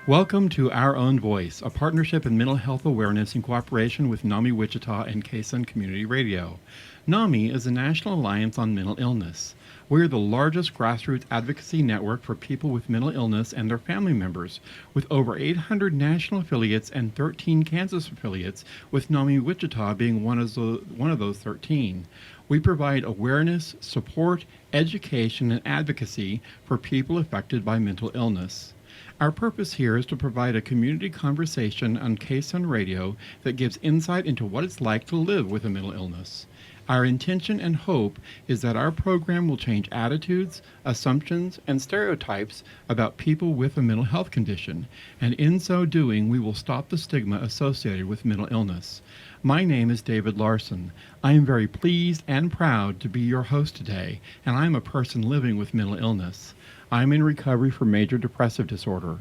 Welcome to Our Own Voice, a partnership in mental health awareness in cooperation with NAMI Wichita and KSUN Community Radio. NAMI is a national alliance on mental illness. We are the largest grassroots advocacy network for people with mental illness and their family members, with over 800 national affiliates and 13 Kansas affiliates, with NAMI Wichita being one of those 13. We provide awareness, support, education, and advocacy for people affected by mental illness. Our purpose here is to provide a community conversation on KSUN Radio that gives insight into what it's like to live with a mental illness. Our intention and hope is that our program will change attitudes, assumptions, and stereotypes about people with a mental health condition, and in so doing, we will stop the stigma associated with mental illness. My name is David Larson. I am very pleased and proud to be your host today, and I am a person living with mental illness. I'm in recovery for major depressive disorder.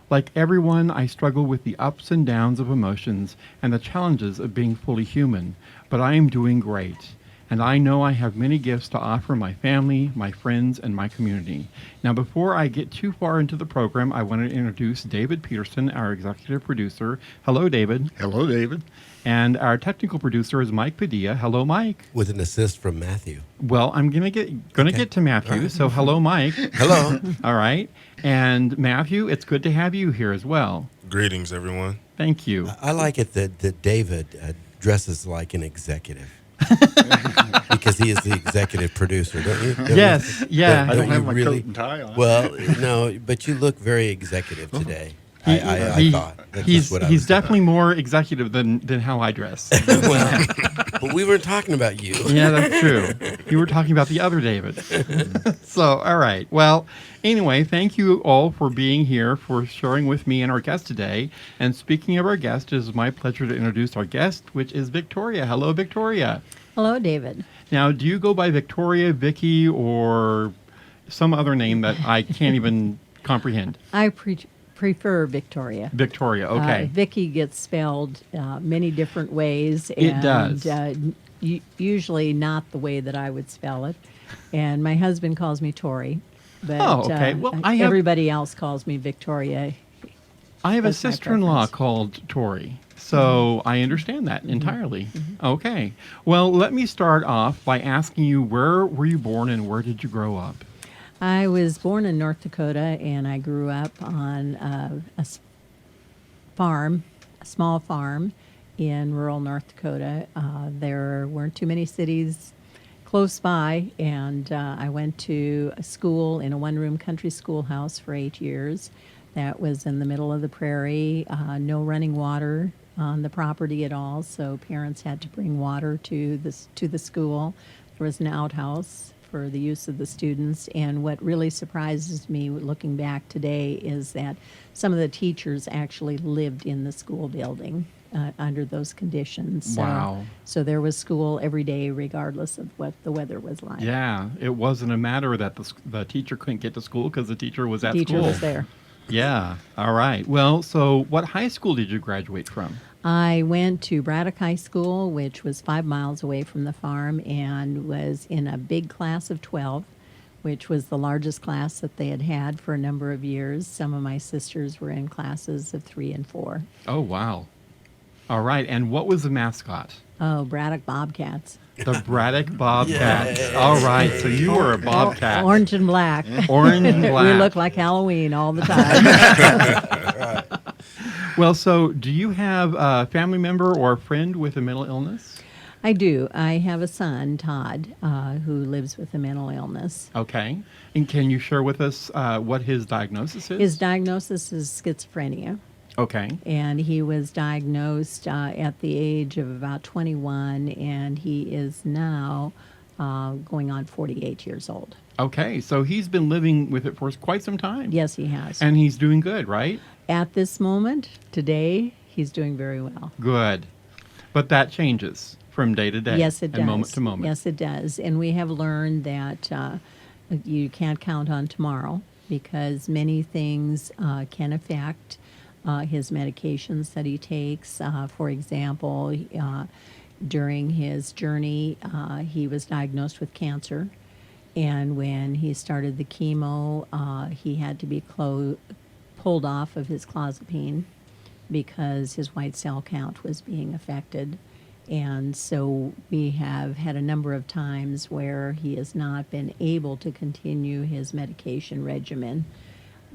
Like everyone, I struggle with the ups and downs of emotions and the challenges of being fully human, but I am doing great. And I know I have many gifts to offer my family, my friends, and my community. Now, before I get too far into the program, I want to introduce David Peterson, our executive producer. Hello, David. Hello, David. And our technical producer is Mike Padilla. Hello, Mike. With an assist from Matthew. Well, I'm gonna get to Matthew. Right. So, hello, Mike. Hello. All right. And Matthew, it's good to have you here as well. Greetings, everyone. Thank you. I like it that David dresses like an executive. Because he is the executive producer, don't you? Yes, yeah. I don't have my coat and tie on. Well, no, but you look very executive today. I thought. That's he's what I he's was definitely more executive than how I dress. Well, but we weren't talking about you. Yeah, that's true. You were talking about the other David. So, all right. Well, anyway, thank you all for being here, for sharing with me and our guest today. And speaking of our guest, it is my pleasure to introduce our guest, which is Victoria. Hello, Victoria. Hello, David. Now, do you go by Victoria, Vicky, or some other name that I can't even comprehend? I prefer Victoria. Victoria, okay. Vicky gets spelled many different ways. It does. Usually not the way that I would spell it. And my husband calls me Tori. But okay. Well, everybody else calls me Victoria. I have a sister-in-law called Tori. So I understand that entirely. Mm-hmm. Okay. Well, let me start off by asking you, where were you born and where did you grow up? I was born in North Dakota, and I grew up on a small farm in rural North Dakota. There weren't too many cities close by, and I went to a school in a one-room country schoolhouse for 8 years. That was in the middle of the prairie, no running water on the property at all, so parents had to bring water to the school. There was an outhouse for the use of the students, and what really surprises me looking back today is that some of the teachers actually lived in the school building under those conditions. Wow. So there was school every day regardless of what the weather was like. Yeah, it wasn't a matter that the teacher couldn't get to school because the teacher was at school. The teacher was there. Yeah. All right. Well, so what high school did you graduate from? I went to Braddock High School, which was 5 miles away from the farm, and was in a big class of 12, which was the largest class that they had had for a number of years. Some of my sisters were in classes of 3 and 4. Oh, wow. All right. And what was the mascot? Oh, Braddock Bobcats. The Braddock Bobcats. Yeah. All right. So you were a Bobcat. Orange and black. Orange and black. We look like Halloween all the time. Well, so do you have a family member or a friend with a mental illness? I do. I have a son, Todd, who lives with a mental illness. Okay. And can you share with us what his diagnosis is? His diagnosis is schizophrenia. Okay. And he was diagnosed at the age of about 21, and he is now going on 48 years old. Okay, so he's been living with it for quite some time. Yes, he has. And he's doing good, right? At this moment, today, he's doing very well. Good. But that changes from day to day. Yes, it does. And moment to moment. Yes, it does. And we have learned that you can't count on tomorrow because many things can affect his medications that he takes. For example, during his journey, he was diagnosed with cancer. And when he started the chemo, he had to be pulled off of his clozapine because his white cell count was being affected. And so we have had a number of times where he has not been able to continue his medication regimen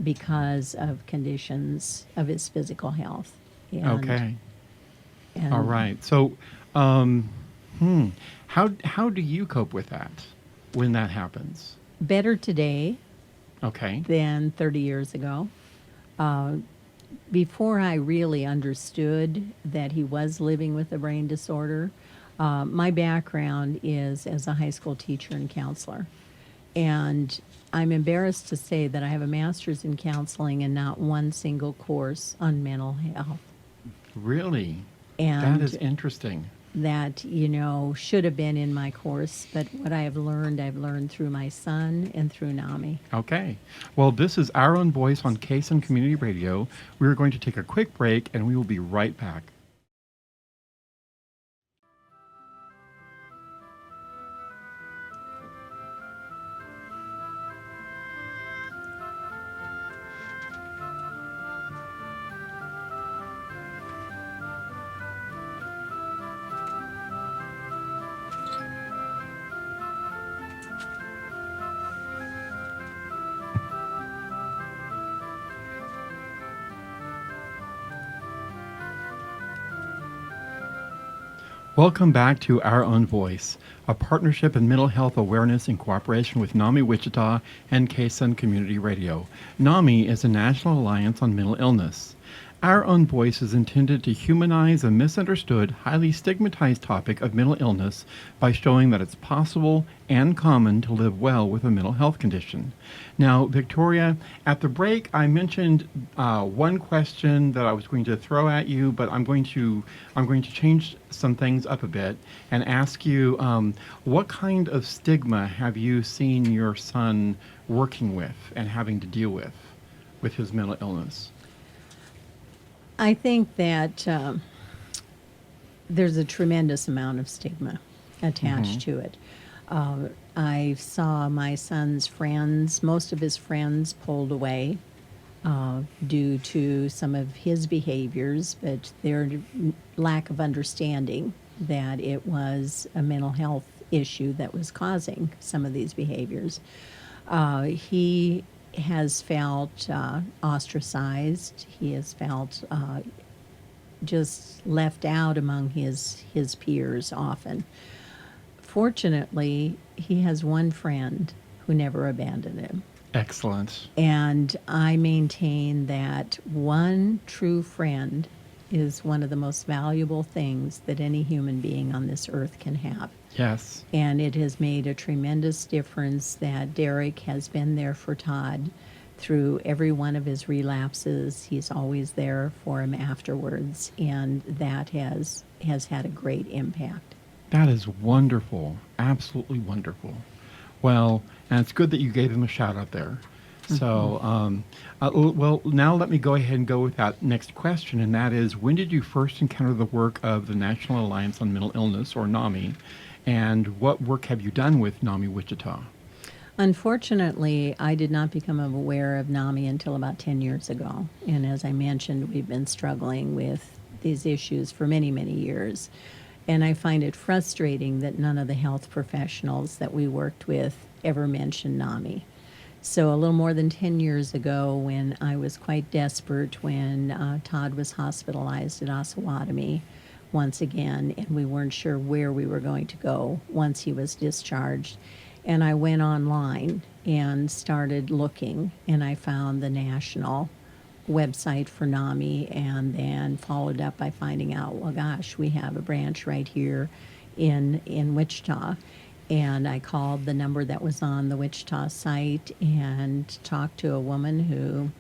because of conditions of his physical health. And, Okay. and All right. So, how do you cope with that when that happens? better today Okay. than 30 years ago. Before I really understood that he was living with a brain disorder, my background is as a high school teacher and counselor. And I'm embarrassed to say that I have a master's in counseling and not one single course on mental health. Really? And That is interesting. that, should have been in my course. But what I've learned through my son and through NAMI. Okay. Well, this is Our Own Voice on KSUN Community Radio. We're going to take a quick break, and we will be right back. Welcome back to Our Own Voice, a partnership in mental health awareness in cooperation with NAMI Wichita and KSUN Community Radio. NAMI is a national alliance on mental illness. Our Own Voice is intended to humanize a misunderstood, highly stigmatized topic of mental illness by showing that it's possible and common to live well with a mental health condition. Now, Victoria, at the break, I mentioned one question that I was going to throw at you, but I'm going to change some things up a bit and ask you, what kind of stigma have you seen your son working with and having to deal with his mental illness? I think that there's a tremendous amount of stigma attached to it. I saw my son's friends, most of his friends pulled away due to some of his behaviors, but their lack of understanding that it was a mental health issue that was causing some of these behaviors. He has felt ostracized. He has felt just left out among his peers often. Fortunately, he has one friend who never abandoned him. Excellent. And I maintain that one true friend is one of the most valuable things that any human being on this earth can have. Yes. And it has made a tremendous difference that Derek has been there for Todd through every one of his relapses. He's always there for him afterwards, and that has had a great impact. That is wonderful. Absolutely wonderful. Well, and it's good that you gave him a shout out there. So, well, now let me go ahead and go with that next question, and that is, when did you first encounter the work of the National Alliance on Mental Illness, or NAMI, and what work have you done with NAMI Wichita? Unfortunately, I did not become aware of NAMI until about 10 years ago. And as I mentioned, we've been struggling with these issues for many, many years. And I find it frustrating that none of the health professionals that we worked with ever mentioned NAMI. So a little more than 10 years ago, when I was quite desperate, when Todd was hospitalized at Osawatomie once again, and we weren't sure where we were going to go once he was discharged, and I went online and started looking, and I found the national website for NAMI, and then followed up by finding out, well, gosh, we have a branch right here in Wichita. And I called the number that was on the Wichita site and talked to a woman who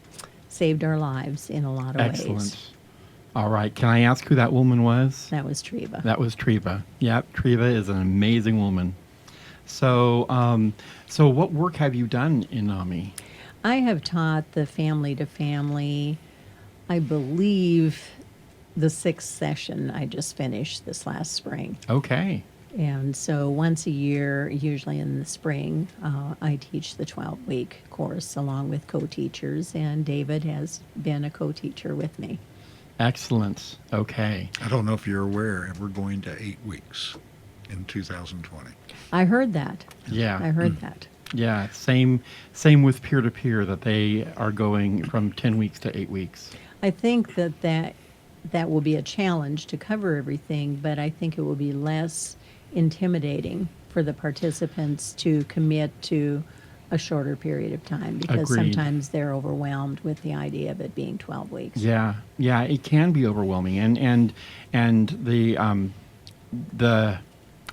saved our lives in a lot of Excellent. ways. All right. Can I ask who that woman was? That was Treva. That was Treva. Yep, Treva is an amazing woman. So, so what work have you done in NAMI? I have taught the family to family, I believe the 6th session I just finished this last spring. Okay. And so once a year, usually in the spring, I teach the 12-week course along with co-teachers, and David has been a co-teacher with me. Excellent. Okay. I don't know if you're aware, we're going to 8 weeks in 2020. I heard that. Yeah. I heard that. Yeah. Same with peer to peer, that they are going from 10 weeks to 8 weeks. I think that will be a challenge to cover everything, but I think it will be less intimidating for the participants to commit to a shorter period of time, because Agreed. sometimes they're overwhelmed with the idea of it being 12 weeks. Yeah. Yeah. It can be overwhelming, and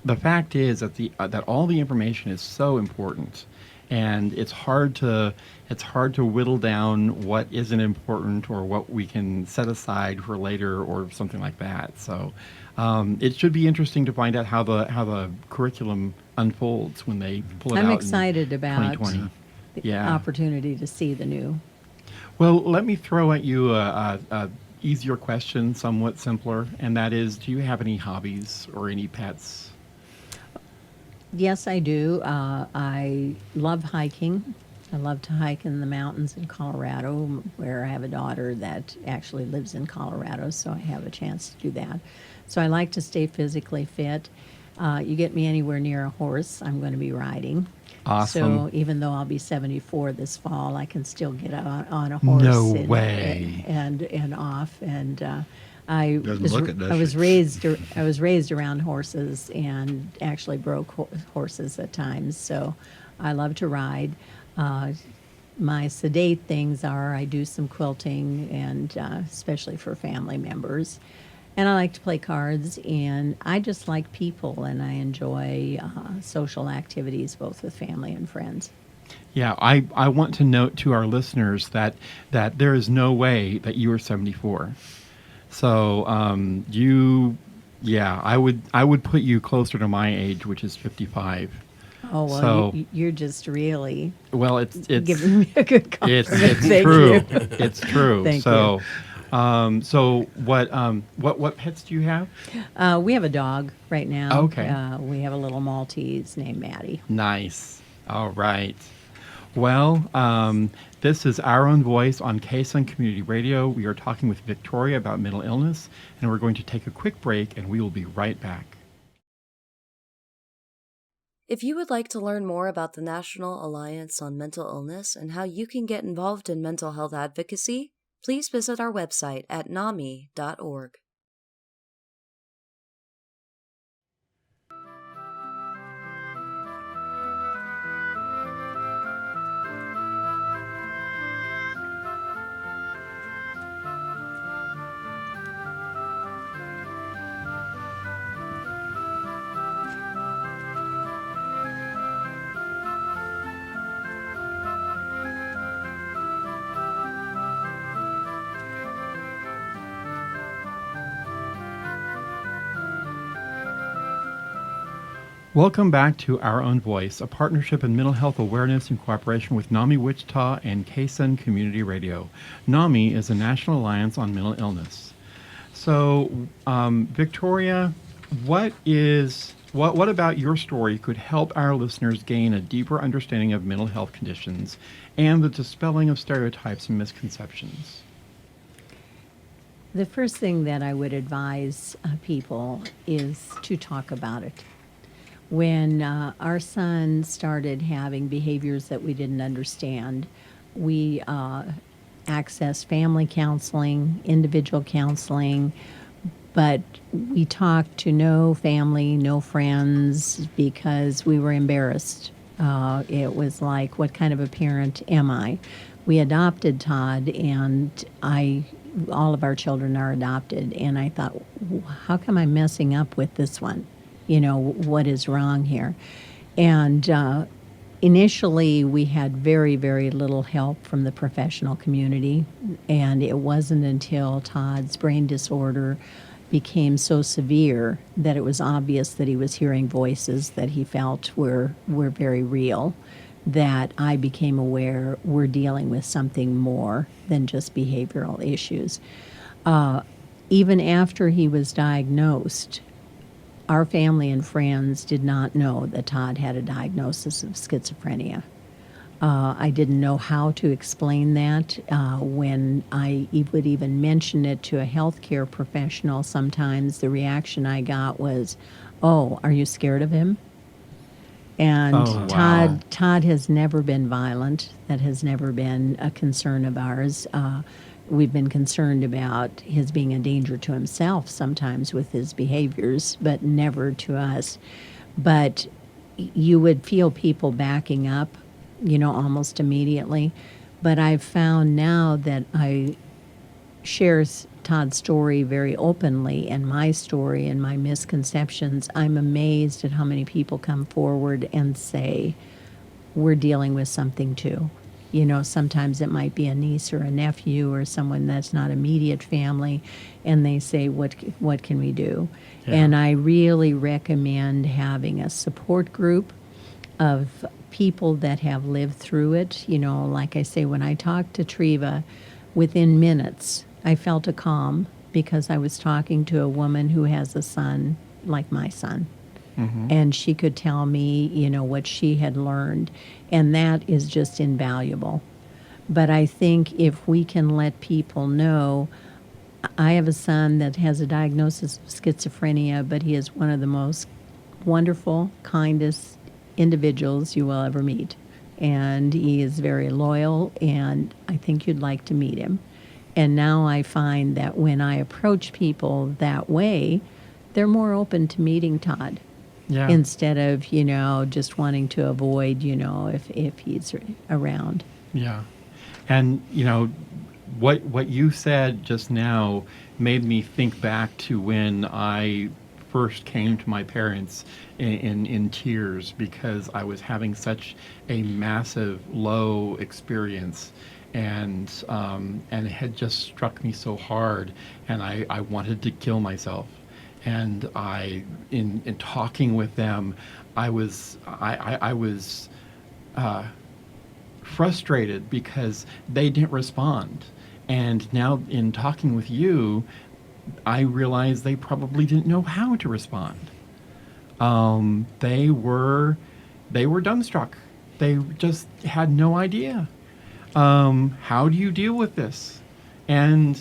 the fact is that that all the information is so important, and it's hard to whittle down what isn't important or what we can set aside for later or something like that. So it should be interesting to find out how the curriculum unfolds when they pull it out. I'm in excited about 2020. the Yeah. opportunity to see the new. Well, let me throw at you a easier question, somewhat simpler, and that is: do you have any hobbies or any pets? Yes, I do. I love hiking. I love to hike in the mountains in Colorado, where I have a daughter that actually lives in Colorado, so I have a chance to do that. So I like to stay physically fit. You get me anywhere near a horse, I'm going to be riding. Awesome. So even though I'll be 74 this fall, I can still get on a horse. No and, way. And off. And I Doesn't was look it, does I was she? raised around horses and actually broke horses at times. So I love to ride. My sedate things are I do some quilting, and especially for family members. And I like to play cards, and I just like people, and I enjoy social activities both with family and friends. Yeah, I want to note to our listeners that there is no way that you are 74. So I would put you closer to my age, which is 55. Oh, well, So- you're just really Well, it's giving me a good compliment. it's Thank true. you. It's true. Thank so, so what pets do you have? We have a dog right now. Okay. We have a little Maltese named Maddie. Nice. All right. Well, this is Our Own Voice on KSUN Community Radio. We are talking with Victoria about mental illness, and we're going to take a quick break, and we will be right back. If you would like to learn more about the National Alliance on Mental Illness and how you can get involved in mental health advocacy, please visit our website at NAMI.org. Welcome back to Our Own Voice, a partnership in mental health awareness in cooperation with NAMI Wichita and KSUN Community Radio. NAMI is a National Alliance on Mental Illness. So, Victoria, what about your story could help our listeners gain a deeper understanding of mental health conditions and the dispelling of stereotypes and misconceptions? The first thing that I would advise people is to talk about it. When our son started having behaviors that we didn't understand, we accessed family counseling, individual counseling, but we talked to no family, no friends, because we were embarrassed. It was like, what kind of a parent am I? We adopted Todd, and all of our children are adopted, and I thought, how come I'm messing up with this one? You know, what is wrong here? And initially, we had very, very little help from the professional community, and it wasn't until Todd's brain disorder became so severe that it was obvious that he was hearing voices that he felt were very real, that I became aware we're dealing with something more than just behavioral issues. Even after he was diagnosed, our family and friends did not know that Todd had a diagnosis of schizophrenia. I didn't know how to explain that. When I would even mention it to a healthcare professional, sometimes the reaction I got was, "Oh, are you scared of him?" And Oh, wow. Todd has never been violent. That has never been a concern of ours. We've been concerned about his being a danger to himself sometimes with his behaviors, but never to us. But you would feel people backing up, almost immediately. But I've found now that I share Todd's story very openly and my story and my misconceptions, I'm amazed at how many people come forward and say, we're dealing with something too. Sometimes it might be a niece or a nephew or someone that's not immediate family, and they say, what can we do? Yeah. And I really recommend having a support group of people that have lived through it. Like I say, when I talked to Treva, within minutes, I felt a calm because I was talking to a woman who has a son like my son. And she could tell me, what she had learned. And that is just invaluable. But I think if we can let people know, I have a son that has a diagnosis of schizophrenia, but he is one of the most wonderful, kindest individuals you will ever meet. And he is very loyal, and I think you'd like to meet him. And now I find that when I approach people that way, they're more open to meeting Todd. Yeah. Instead of, just wanting to avoid, if he's around. Yeah. And, what you said just now made me think back to when I first came to my parents in tears because I was having such a massive low experience, and it had just struck me so hard, and I wanted to kill myself. And in talking with them, I was frustrated because they didn't respond. And now in talking with you, I realized they probably didn't know how to respond. They were dumbstruck. They just had no idea. How do you deal with this? And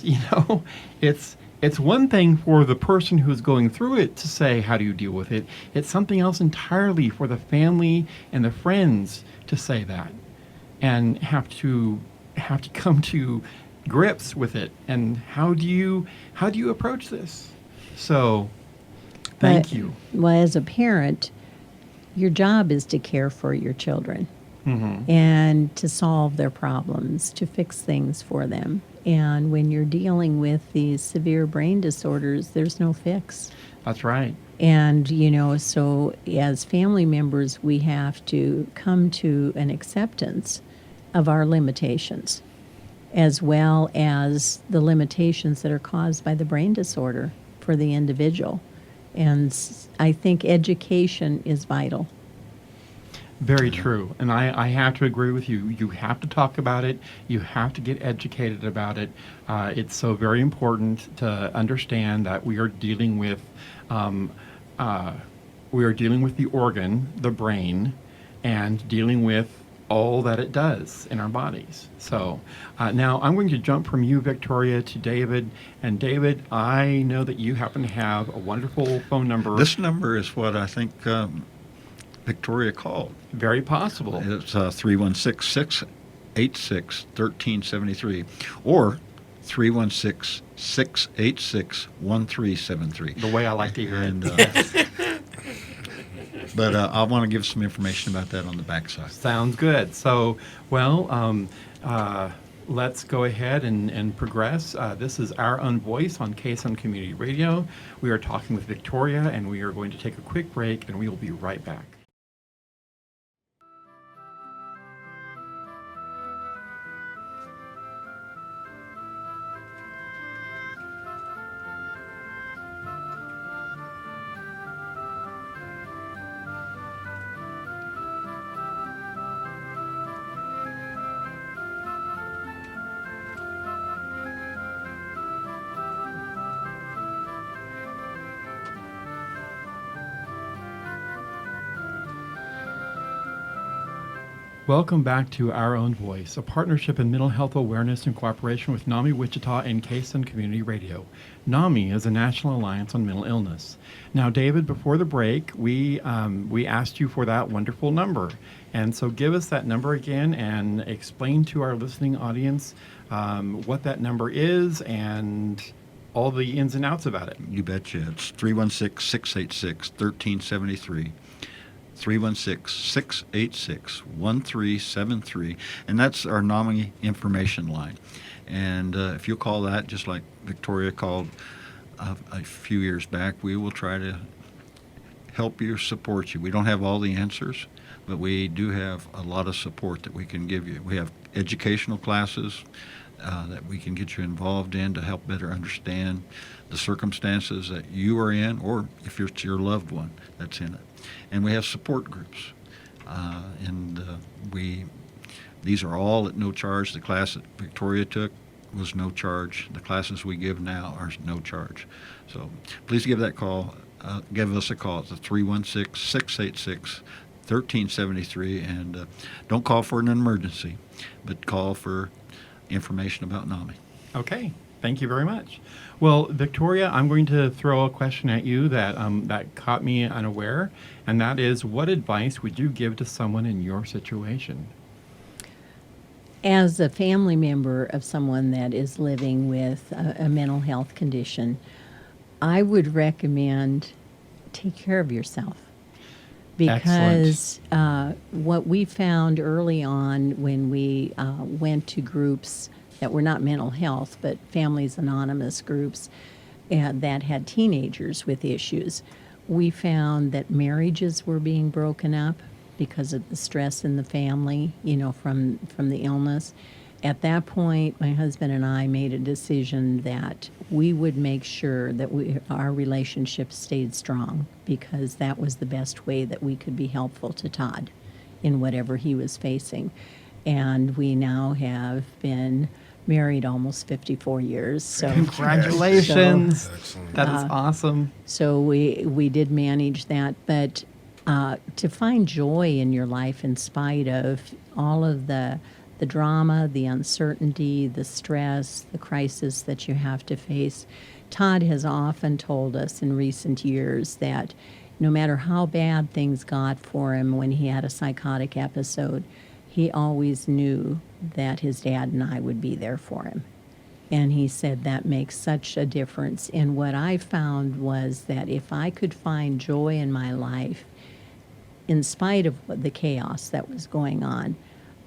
it's one thing for the person who's going through it to say, how do you deal with it? It's something else entirely for the family and the friends to say that and have to come to grips with it. And how do you approach this? So thank But, you. Well, as a parent, your job is to care for your children Mm-hmm. and to solve their problems, to fix things for them. And when you're dealing with these severe brain disorders, there's no fix. That's right. And, so as family members, we have to come to an acceptance of our limitations, as well as the limitations that are caused by the brain disorder for the individual. And I think education is vital. Very true. And I have to agree with you. You have to talk about it. You have to get educated about it. It's so very important to understand that we are dealing with the organ, the brain, and dealing with all that it does in our bodies. So now I'm going to jump from you, Victoria, to David. And David, I know that you happen to have a wonderful phone number. This number is what I think Victoria called. Very possible. It's 316-686-1373 or 316-686-1373. The way I like to hear And, it. but I want to give some information about that on the backside. Sounds good. So, let's go ahead and progress. This is Our Own Voice on KSUN Community Radio. We are talking with Victoria, and we are going to take a quick break, and we will be right back. Welcome back to Our Own Voice, a partnership in mental health awareness in cooperation with NAMI Wichita and KSUN Community Radio. NAMI is a national alliance on mental illness. Now, David, before the break, we asked you for that wonderful number. And so give us that number again and explain to our listening audience what that number is and all the ins and outs about it. You betcha. It's 316-686-1373. 316-686-1373. And that's our NAMI information line. And if you'll call that, just like Victoria called a few years back, we will try to help you, support you. We don't have all the answers, but we do have a lot of support that we can give you. We have educational classes that we can get you involved in to help better understand the circumstances that you are in, or if it's your loved one that's in it. And we have support groups. These are all at no charge. The class that Victoria took was no charge. The classes we give now are no charge. So please give us a call at the 316-686-1373. And don't call for an emergency, but call for information about NAMI. Okay, thank you very much. Well, Victoria, I'm going to throw a question at you that caught me unaware, and that is, what advice would you give to someone in your situation? As a family member of someone that is living with a mental health condition, I would recommend take care of yourself. Because what we found early on when we went to groups that were not mental health, but Families Anonymous groups that had teenagers with issues, we found that marriages were being broken up because of the stress in the family, from the illness. At that point, my husband and I made a decision that we would make sure that our relationship stayed strong, because that was the best way that we could be helpful to Todd in whatever he was facing. And we now have been married almost 54 years. So Congratulations. Excellent. That is awesome. So we did manage that, but to find joy in your life in spite of all of the drama, the uncertainty, the stress, the crisis that you have to face. Todd has often told us in recent years that no matter how bad things got for him when he had a psychotic episode, he always knew that his dad and I would be there for him. And he said that makes such a difference. And what I found was that if I could find joy in my life, in spite of the chaos that was going on,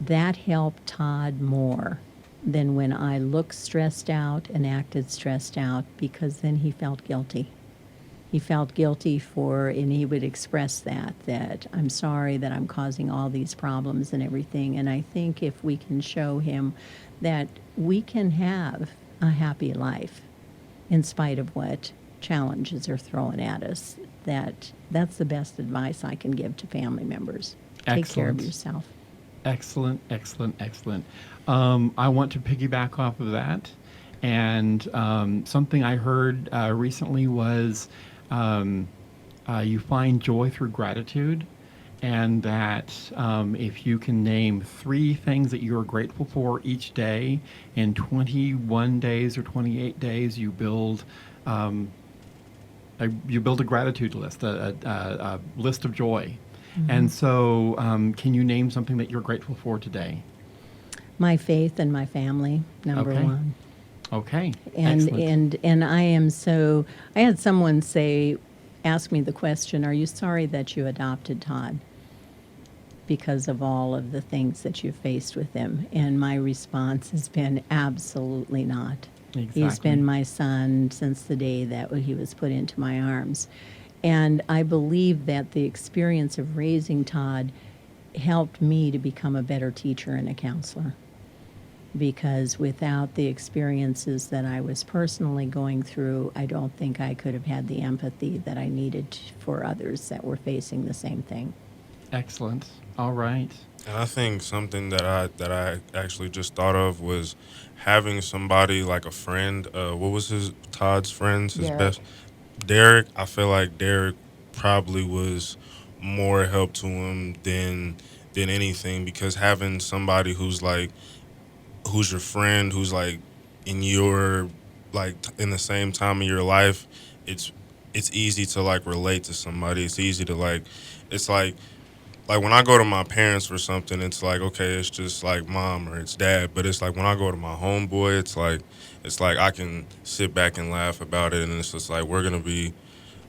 that helped Todd more than when I looked stressed out and acted stressed out, because then he felt guilty. He felt guilty and he would express that I'm sorry that I'm causing all these problems and everything. And I think if we can show him that we can have a happy life in spite of what challenges are thrown at us, that's the best advice I can give to family members. Take care of Excellent. yourself. Excellent, excellent, excellent. I want to piggyback off of that. And something I heard recently was you find joy through gratitude, and that if you can name 3 things that you are grateful for each day, in 21 days or 28 days, you build a gratitude list, a list of joy. And so can you name something that you're grateful for today? My faith and my family, number Okay. one. Okay. And Excellent. and I had someone ask me the question, are you sorry that you adopted Todd because of all of the things that you faced with him? And my response has been absolutely not. He's Exactly. been my son since the day that he was put into my arms. And I believe that the experience of raising Todd helped me to become a better teacher and a counselor. Because without the experiences that I was personally going through, I don't think I could have had the empathy that I needed for others that were facing the same thing. Excellent. All right. And I think something that I actually just thought of was having somebody like a friend. What was Todd's friends? His Derek. best. Derek. I feel like Derek probably was more help to him than than anything, because having somebody who's your friend, who's like in your in the same time of your life, it's easy to like relate to somebody. It's easy to it's like when I go to my parents for something, it's like, okay, it's just like mom or it's dad. But it's like when I go to my homeboy, it's like I can sit back and laugh about it, and it's just like we're gonna be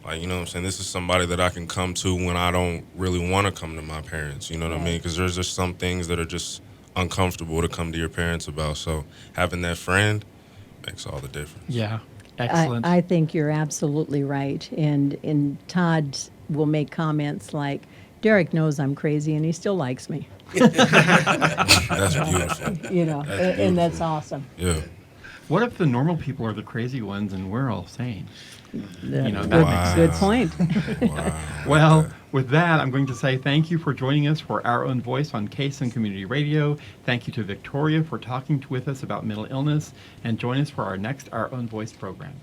like, you know what I'm saying? This is somebody that I can come to when I don't really want to come to my parents. You know what I mean? Because there's just some things that are just uncomfortable to come to your parents about. So having that friend makes all the difference. Yeah. Excellent. I think you're absolutely right. And Todd will make comments like, Derek knows I'm crazy and he still likes me. That's beautiful. You know, and that's awesome. Yeah. What if the normal people are the crazy ones and we're all sane? Good, that makes good sense. point. Wow. Well, with that, I'm going to say thank you for joining us for Our Own Voice on Case and Community Radio. Thank you to Victoria for talking with us about mental illness, and join us for our next Our Own Voice program.